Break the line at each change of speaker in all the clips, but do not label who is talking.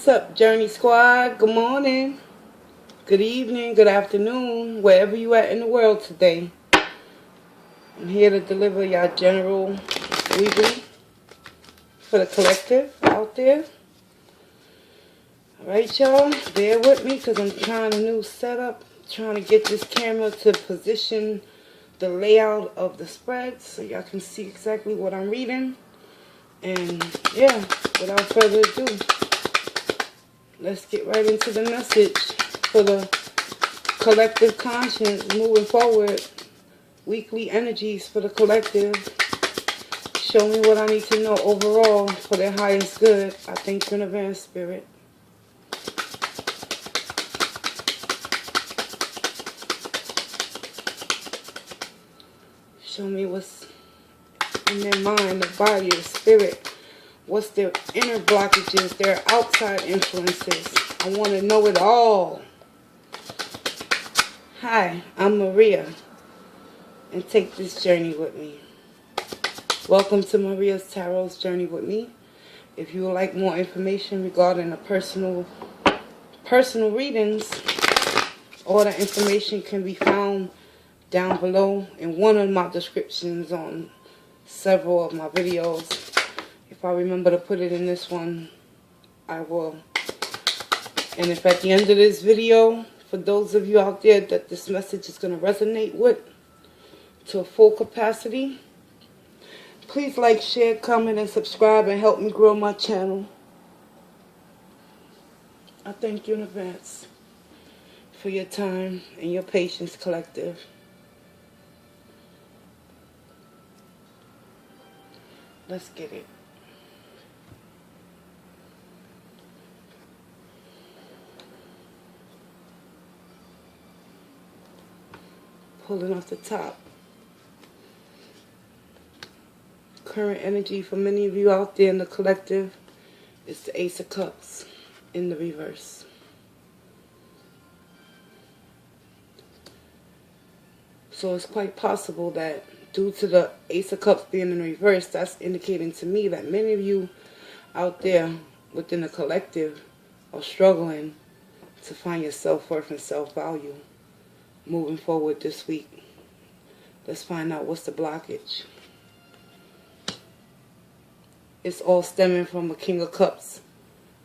What's up, Journey Squad? Good morning, good evening, good afternoon, wherever you at in the world today. I'm here to deliver y'all general weekly for the collective out there. Alright, y'all, bear with me because I'm trying a new setup. Trying to get this camera to position the layout of the spread so y'all can see exactly what I'm reading. And yeah, without further ado, let's get right into the message for the collective conscience moving forward. Weekly energies for the collective. Show me what I need to know overall for their highest good. I thank you in advance, Spirit. Show me what's in their mind, the body, the spirit. What's their inner blockages, their outside influences. I want to know it all. Hi, I'm Maria. And take this journey with me. Welcome to Maria's Tarot's Journey with me. If you would like more information regarding the personal readings, all the information can be found down below in one of my descriptions on several of my videos. If I remember to put it in this one, I will. And if at the end of this video, for those of you out there that this message is going to resonate with to a full capacity, please like, share, comment, and subscribe and help me grow my channel. I thank you in advance for your time and your patience, collective. Let's get it. Pulling off the top. Current energy for many of you out there in the collective is the Ace of Cups in the reverse. So it's quite possible that due to the Ace of Cups being in reverse, that's indicating to me that many of you out there within the collective are struggling to find your self-worth and self-value moving forward this week. Let's find out what's the blockage. It's all stemming from the King of Cups.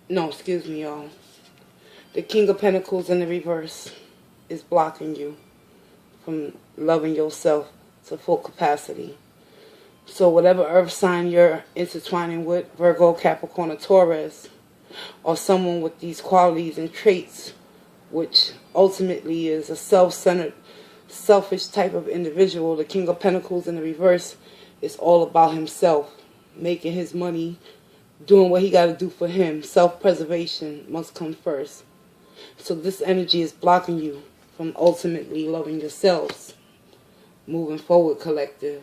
No, excuse me, y'all. The King of Pentacles in the reverse is blocking you from loving yourself to full capacity. So whatever earth sign you're intertwining with, Virgo, Capricorn, or Taurus, or someone with these qualities and traits, which ultimately is a self-centered, selfish type of individual, the King of Pentacles in the reverse is all about himself, making his money, doing what he got to do for him. Self-preservation must come first. So this energy is blocking you from ultimately loving yourselves moving forward, collective.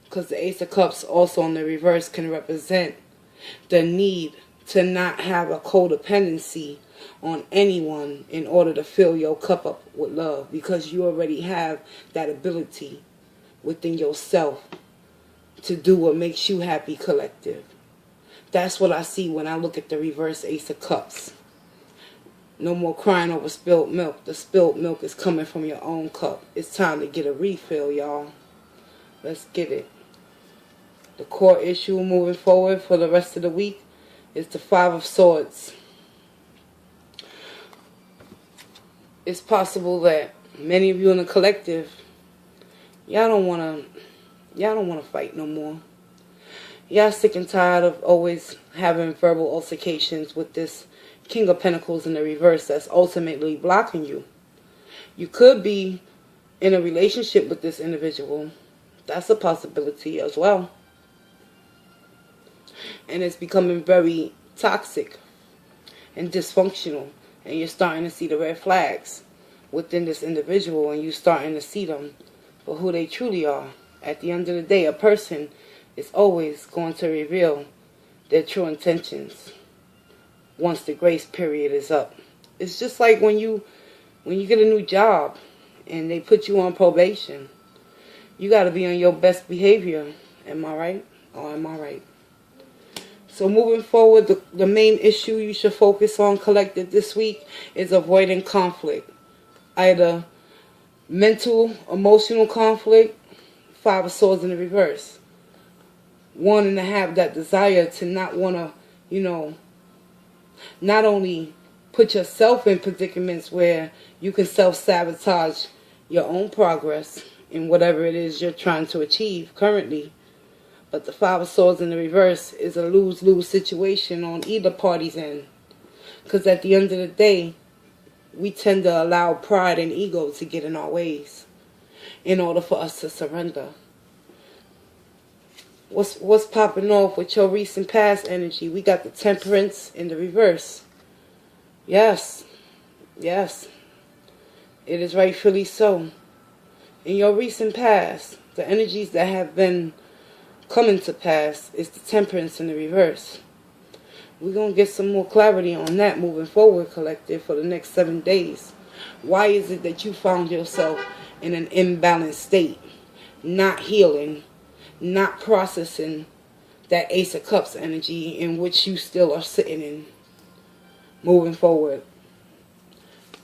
Because the Ace of Cups also in the reverse can represent the need to not have a codependency on anyone in order to fill your cup up with love, because you already have that ability within yourself to do what makes you happy, collective. That's what I see when I look at the reverse Ace of Cups. No more crying over spilled milk. The spilled milk is coming from your own cup. It's time to get a refill, y'all. Let's get it. The core issue moving forward for the rest of the week is the Five of Swords. It's possible that many of you in the collective, y'all don't want to fight no more. Y'all sick and tired of always having verbal altercations with this King of Pentacles in the reverse that's ultimately blocking you. You could be in a relationship with this individual. That's a possibility as well. And it's becoming very toxic and dysfunctional. And you're starting to see the red flags within this individual, and you're starting to see them for who they truly are. At the end of the day, a person is always going to reveal their true intentions once the grace period is up. It's just like when you get a new job and they put you on probation. You got to be on your best behavior. Am I right? Or am I right? So moving forward, the main issue you should focus on, collective, this week is avoiding conflict. Either mental, emotional conflict, Five of Swords in the reverse. Wanting to have that desire to not want to, not only put yourself in predicaments where you can self-sabotage your own progress in whatever it is you're trying to achieve currently. But the Five of Swords in the reverse is a lose-lose situation on either party's end. Because at the end of the day, we tend to allow pride and ego to get in our ways in order for us to surrender. What's popping off with your recent past energy? We got the Temperance in the reverse. Yes. Yes. It is rightfully so. In your recent past, the energies that have been coming to pass is the Temperance in the reverse. We're going to get some more clarity on that moving forward, collective, for the next 7 days. Why is it that you found yourself in an imbalanced state? Not healing, not processing that Ace of Cups energy in which you still are sitting in moving forward.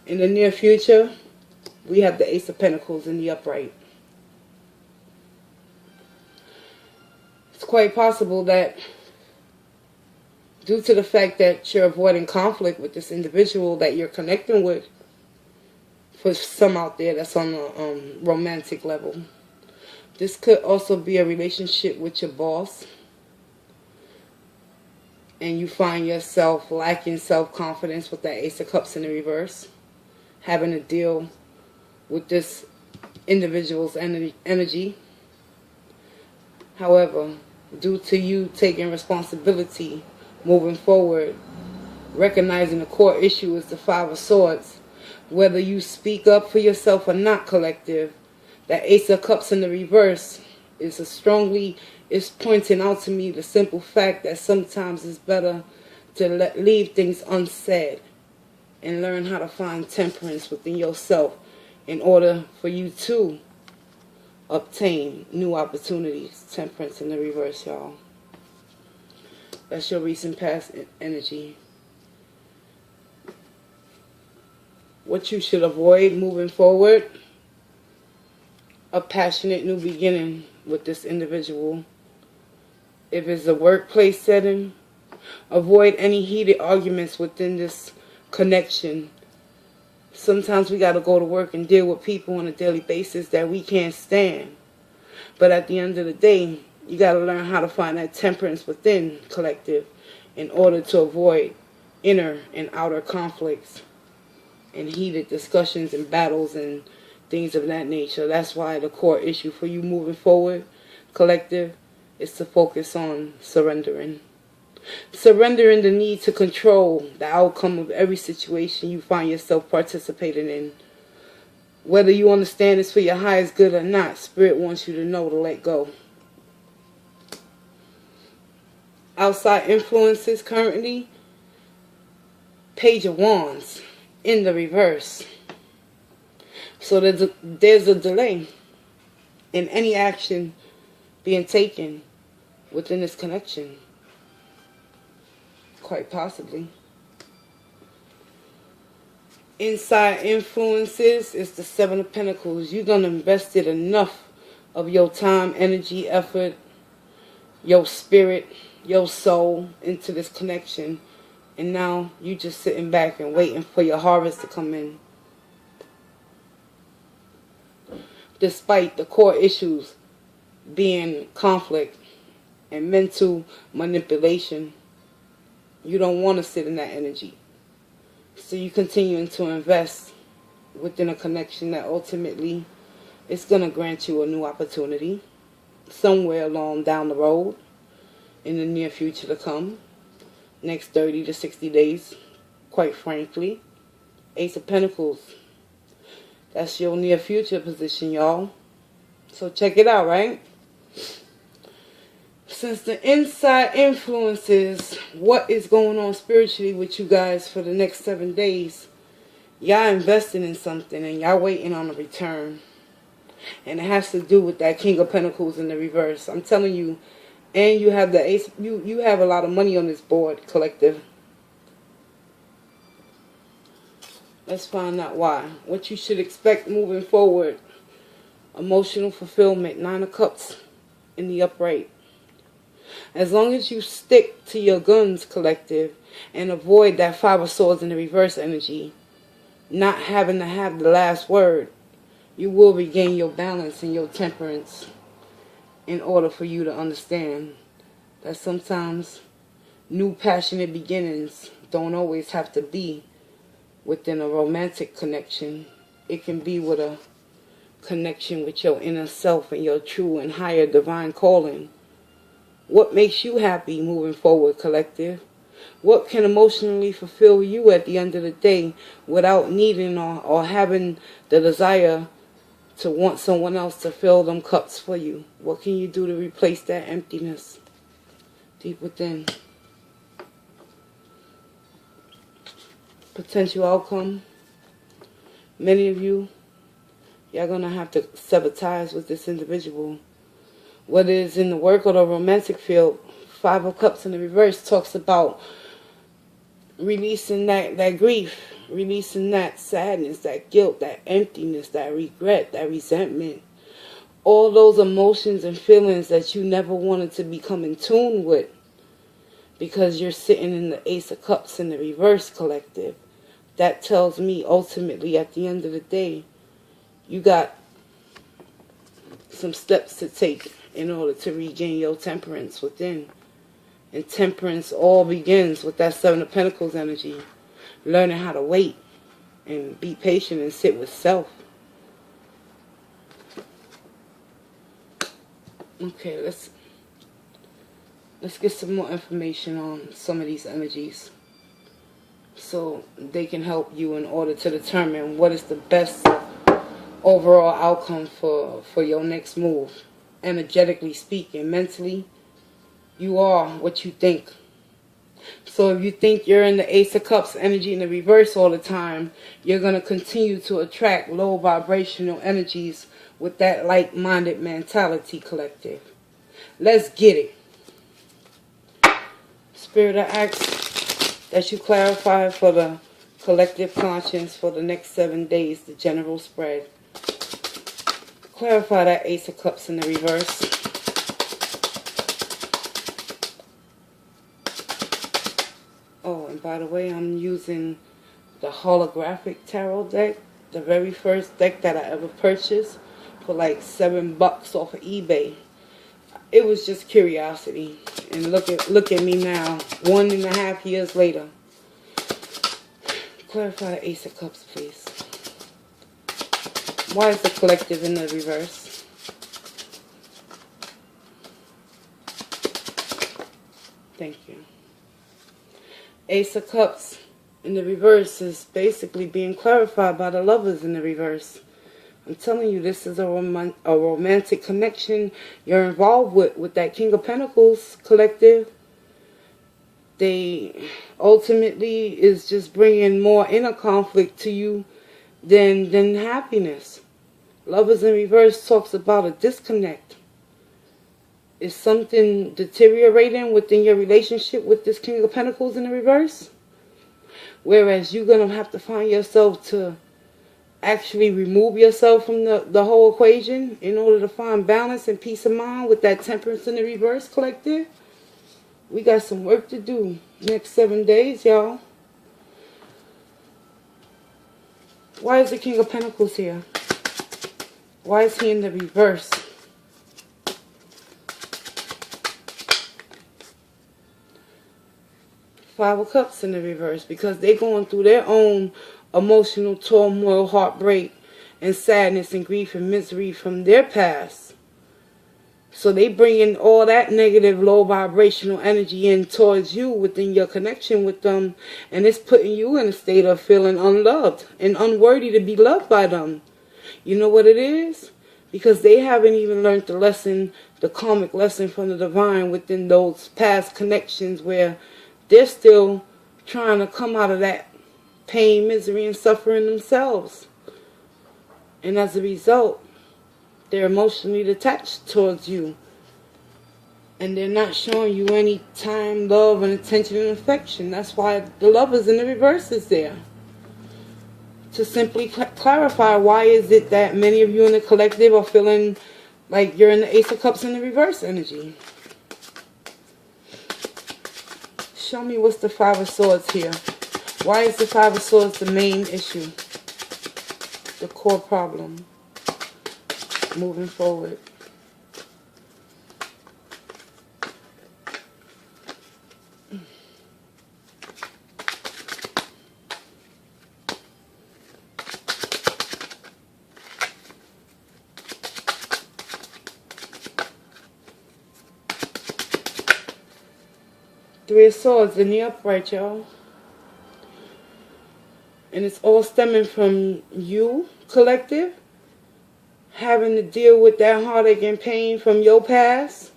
In the near future, we have the Ace of Pentacles in the upright. It's quite possible that due to the fact that you're avoiding conflict with this individual that you're connecting with, for some out there that's on a romantic level, this could also be a relationship with your boss, and you find yourself lacking self-confidence with that Ace of Cups in the reverse, having to deal with this individual's energy. However, due to you taking responsibility moving forward, recognizing the core issue is the Five of Swords, whether you speak up for yourself or not, collective, that Ace of Cups in the reverse is pointing out to me the simple fact that sometimes it's better to leave things unsaid and learn how to find temperance within yourself in order for you to obtain new opportunities. Temperance in the reverse, y'all. That's your recent past energy. What you should avoid moving forward: a passionate new beginning with this individual. If it's a workplace setting, avoid any heated arguments within this connection. Sometimes we got to go to work and deal with people on a daily basis that we can't stand. But at the end of the day, you got to learn how to find that temperance within, collective, in order to avoid inner and outer conflicts and heated discussions and battles and things of that nature. That's why the core issue for you moving forward, collective, is to focus on surrendering. Surrendering the need to control the outcome of every situation you find yourself participating in. Whether you understand it's for your highest good or not, Spirit wants you to know to let go. Outside influences currently, Page of Wands in the reverse. So there's a delay in any action being taken within this connection. Quite possibly. Inside influences is the Seven of Pentacles. You done invested enough of your time, energy, effort, your spirit, your soul into this connection. And now you just sitting back and waiting for your harvest to come in. Despite the core issues being conflict and mental manipulation, you don't want to sit in that energy. So you continuing to invest within a connection that ultimately is going to grant you a new opportunity somewhere along down the road in the near future to come. Next 30 to 60 days, quite frankly. Ace of Pentacles. That's your near future position, y'all. So check it out, right? Since the inside influences what is going on spiritually with you guys for the next 7 days, y'all investing in something and y'all waiting on a return. And it has to do with that King of Pentacles in the reverse. I'm telling you, And you have the ace. You have a lot of money on this board, collective. Let's find out why. What you should expect moving forward. Emotional fulfillment. 9 of Cups in the upright. As long as you stick to your guns, collective, and avoid that 5 of Swords in the reverse energy, not having to have the last word, you will regain your balance and your temperance in order for you to understand that sometimes new passionate beginnings don't always have to be within a romantic connection. It can be with a connection with your inner self and your true and higher divine calling. What makes you happy moving forward, collective? What can emotionally fulfill you at the end of the day without needing or having the desire to want someone else to fill them cups for you? What can you do to replace that emptiness deep within? Potential outcome. Many of you, y'all gonna have to sever ties with this individual. Whether it's in the work or the romantic field, 5 of Cups in the reverse talks about releasing that grief, releasing that sadness, that guilt, that emptiness, that regret, that resentment. All those emotions and feelings that you never wanted to become in tune with because you're sitting in the Ace of Cups in the reverse, collective. That tells me ultimately at the end of the day, you got some steps to take in order to regain your temperance within. And temperance all begins with that 7 of Pentacles energy. Learning how to wait and be patient and sit with self. Okay, let's get some more information on some of these energies so they can help you in order to determine what is the best overall outcome for your next move. Energetically speaking, mentally, you are what you think. So if you think you're in the Ace of Cups energy in the reverse all the time, you're going to continue to attract low vibrational energies with that like-minded mentality, collective. Let's get it. Spirit, I ask that you clarify for the collective conscience for the next 7 days, the general spread. Clarify that Ace of Cups in the reverse. Oh, and by the way, I'm using the holographic tarot deck, the very first deck that I ever purchased for like $7 off of eBay. It was just curiosity, and look at me now, 1.5 years later. Clarify the Ace of Cups, please. Why is the collective in the reverse? Thank you. Ace of Cups in the reverse is basically being clarified by the Lovers in the reverse. I'm telling you, this is a romantic connection you're involved with that King of Pentacles, collective. They ultimately is just bringing more inner conflict to you than happiness. Lovers in reverse talks about a disconnect. Is something deteriorating within your relationship with this King of Pentacles in the reverse? Whereas you're going to have to find yourself to actually remove yourself from the whole equation in order to find balance and peace of mind with that Temperance in the reverse, collective. We got some work to do next 7 days, y'all. Why is the King of Pentacles here? Why is he in the reverse? Five of Cups in the reverse, because they're going through their own emotional turmoil, heartbreak, and sadness and grief and misery from their past. So they bring in all that negative, low vibrational energy in towards you within your connection with them, and it's putting you in a state of feeling unloved and unworthy to be loved by them. You know what it is? Because they haven't even learned the lesson, the karmic lesson from the divine within those past connections where they're still trying to come out of that pain, misery, and suffering themselves. And as a result, they're emotionally detached towards you. And they're not showing you any time, love, and attention and affection. That's why the Lovers in the reverse is there. To simply clarify, why is it that many of you in the collective are feeling like you're in the Ace of Cups in the reverse energy? Show me what's the Five of Swords here. Why is the Five of Swords the main issue? The core problem. Moving forward. Three of Swords in the upright, y'all. And it's all stemming from you, collective, having to deal with that heartache and pain from your past.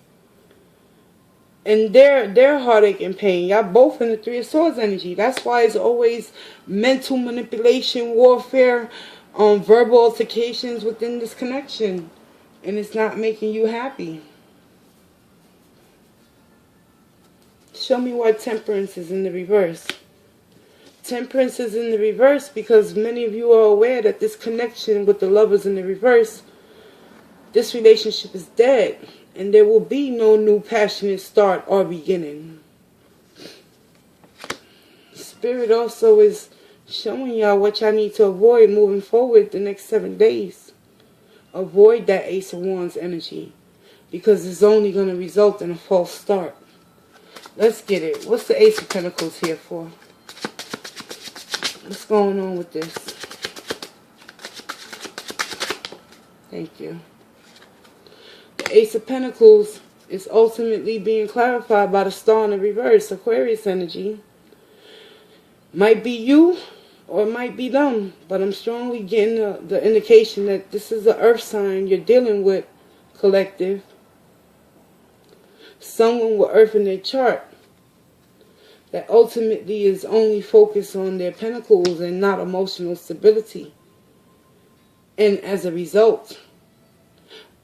And their heartache and pain. Y'all both in the Three of Swords energy. That's why it's always mental manipulation, warfare, verbal altercations within this connection. And it's not making you happy. Show me why Temperance is in the reverse. Temperance is in the reverse because many of you are aware that this connection with the Lovers in the reverse, this relationship is dead. And there will be no new passionate start or beginning. Spirit also is showing y'all what y'all need to avoid moving forward the next 7 days. Avoid that Ace of Wands energy. Because it's only going to result in a false start. Let's get it. What's the Ace of Pentacles here for? What's going on with this? Thank you. The Ace of Pentacles is ultimately being clarified by the Star in the reverse, Aquarius energy. Might be you or it might be them, but I'm strongly getting the indication that this is an earth sign you're dealing with, collective. Someone with earth in their chart that ultimately is only focused on their pentacles and not emotional stability. And as a result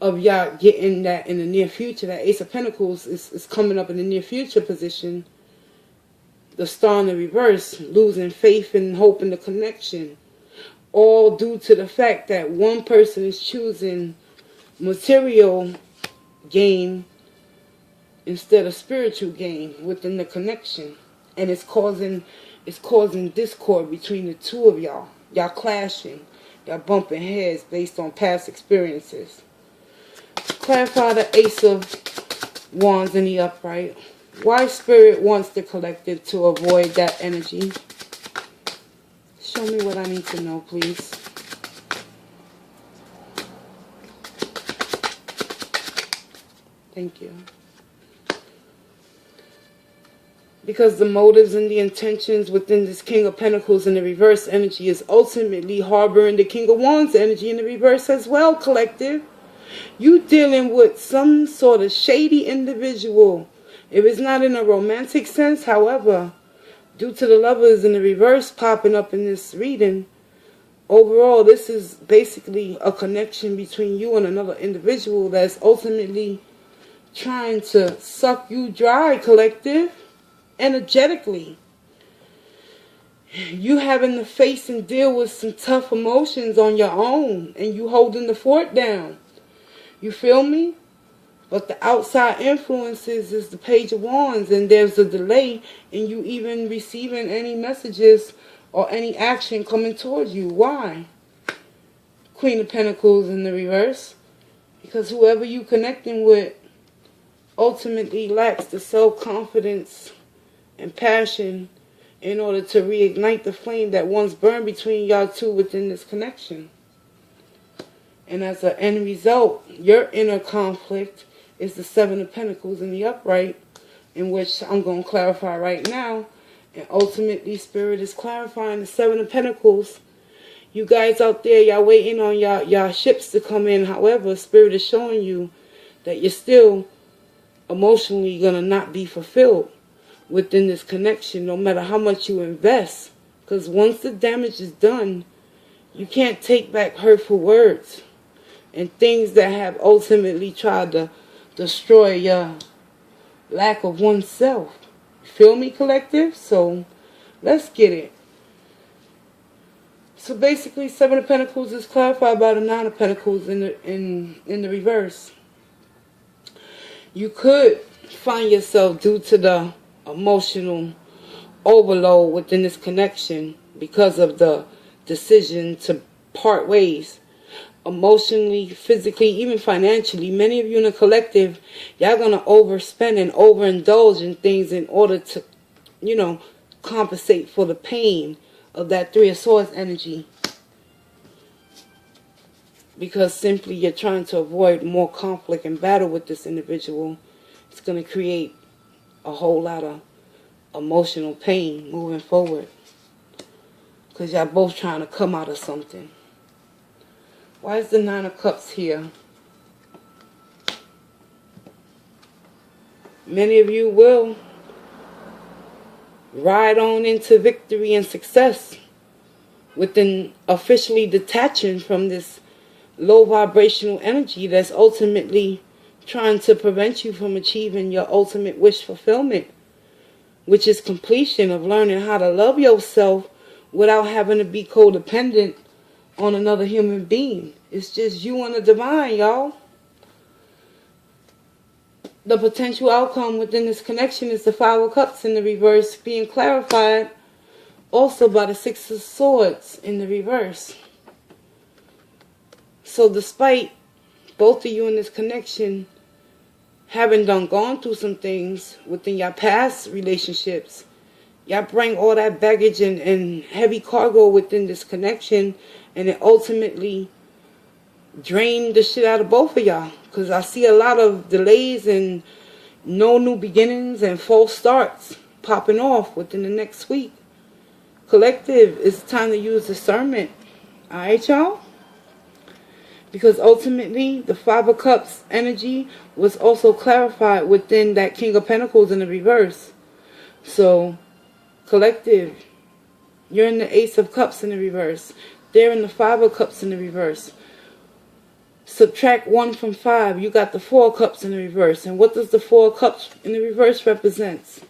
of y'all getting that in the near future, that Ace of Pentacles is coming up in the near future position, the Star in the reverse, losing faith and hope in the connection, all due to the fact that one person is choosing material gain instead of spiritual gain within the connection. And it's causing discord between the two of y'all. Y'all clashing. Y'all bumping heads based on past experiences. Clarify the Ace of Wands in the upright. Why Spirit wants the collective to avoid that energy. Show me what I need to know, please. Thank you. Because the motives and the intentions within this King of Pentacles in the reverse energy is ultimately harboring the King of Wands energy in the reverse as well, collective. You dealing with some sort of shady individual. If it's not in a romantic sense, however, due to the Lovers in the reverse popping up in this reading, overall this is basically a connection between you and another individual that's ultimately trying to suck you dry, collective. Energetically, you having to face and deal with some tough emotions on your own, and you holding the fort down. You feel me? But the outside influences is the Page of Wands, and there's a delay in you even receiving any messages or any action coming towards you. Why? Queen of Pentacles in the reverse. Because whoever you connecting with ultimately lacks the self-confidence and passion in order to reignite the flame that once burned between y'all two within this connection. And as an end result, your inner conflict is the Seven of Pentacles in the upright, in which I'm going to clarify right now. And ultimately, Spirit is clarifying the Seven of Pentacles. You guys out there, y'all waiting on y'all ships to come in. However, Spirit is showing you that you're still emotionally going to not be fulfilled within this connection, no matter how much you invest. Because once the damage is done, you can't take back hurtful words and things that have ultimately tried to destroy lack of oneself. Feel me, collective? So let's get it. So basically, Seven of Pentacles is clarified by the Nine of Pentacles in the reverse. You could find yourself, due to the emotional overload within this connection, because of the decision to part ways, emotionally, physically, even financially. Many of you in the collective, y'all gonna overspend and overindulge in things in order to, compensate for the pain of that Three of Swords energy. Because simply you're trying to avoid more conflict and battle with this individual. It's going to create a whole lot of emotional pain moving forward. Because y'all both trying to come out of something. Why is the Nine of Cups here? Many of you will ride on into victory and success within officially detaching from this low vibrational energy that's ultimately trying to prevent you from achieving your ultimate wish fulfillment, which is completion of learning how to love yourself without having to be codependent on another human being. It's just you and the divine, y'all. The potential outcome within this connection is the Five of Cups in the reverse, being clarified also by the Six of Swords in the reverse. So despite both of you in this connection having gone through some things within your past relationships, y'all bring all that baggage and heavy cargo within this connection, and it ultimately drained the shit out of both of y'all. Because I see a lot of delays and no new beginnings and false starts popping off within the next week. Collective, it's time to use discernment. Alright, y'all? Because ultimately, the Five of Cups energy was also clarified within that King of Pentacles in the reverse. So, collective, you're in the Ace of Cups in the reverse. They're in the Five of Cups in the reverse. Subtract 1 from 5, you got the Four of Cups in the reverse. And what does the Four of Cups in the reverse represent?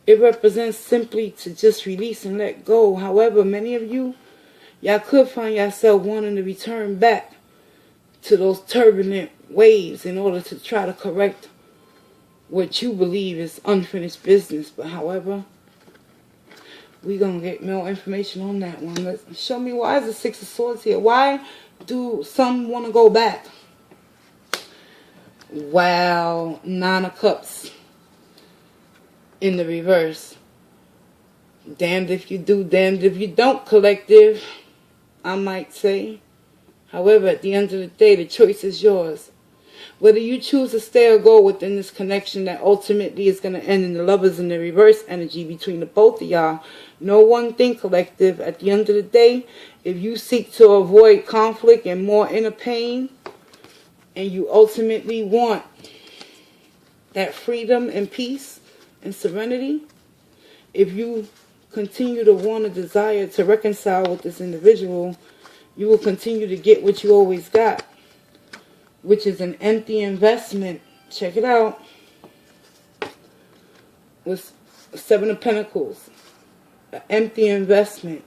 It represents simply to just release and let go. However, many of you, y'all could find yourself wanting to return back to those turbulent waves in order to try to correct what you believe is unfinished business. But however, we're going to get more information on that one. Let's show me, why is the Six of Swords here? Why do some want to go back? Wow, Nine of Cups in the reverse. Damned if you do, damned if you don't, collective, I might say. However, at the end of the day, the choice is yours. Whether you choose to stay or go within this connection that ultimately is going to end in the Lovers in the reverse energy between the both of y'all. Know one thing, collective. At the end of the day, if you seek to avoid conflict and more inner pain, and you ultimately want that freedom and peace and serenity, if you continue to want a desire to reconcile with this individual, you will continue to get what you always got, which is an empty investment. Check it out. With Seven of Pentacles, an empty investment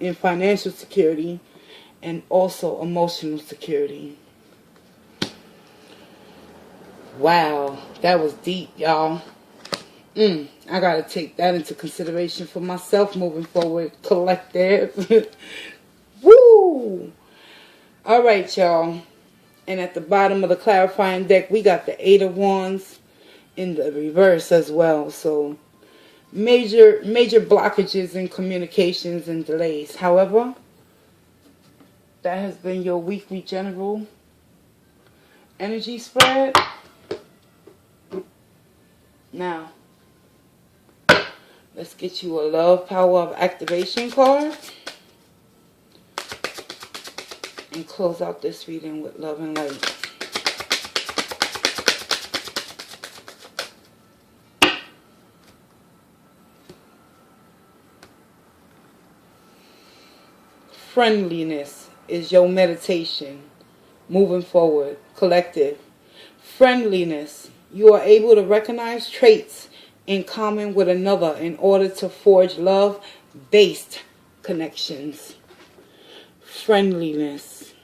in financial security and also emotional security. Wow, that was deep, y'all. I gotta take that into consideration for myself moving forward, collective. Woo! Alright, y'all. And at the bottom of the clarifying deck, we got the Eight of Wands in the reverse as well. So, major blockages in communications and delays. However, that has been your weekly general energy spread. Now, let's get you a Love Power of Activation card. And close out this reading with love and light. Friendliness is your meditation moving forward, collective. Friendliness. You are able to recognize traits in common with another in order to forge love-based connections. Friendliness.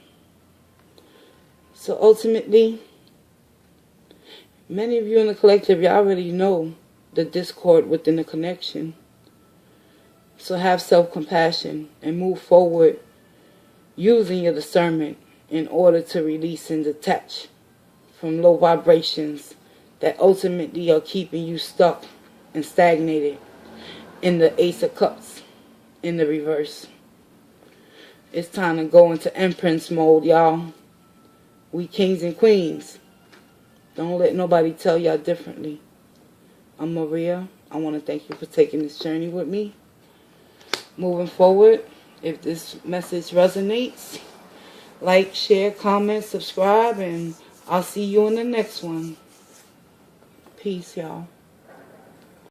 So ultimately, many of you in the collective, you already know the discord within the connection. So have self-compassion and move forward using your discernment in order to release and detach from low vibrations that ultimately are keeping you stuck and stagnated in the Ace of Cups in the reverse. It's time to go into Empress mode, y'all. We kings and queens. Don't let nobody tell y'all differently. I'm Maria. I want to thank you for taking this journey with me. Moving forward, if this message resonates, like, share, comment, subscribe, and I'll see you in the next one. Peace, y'all.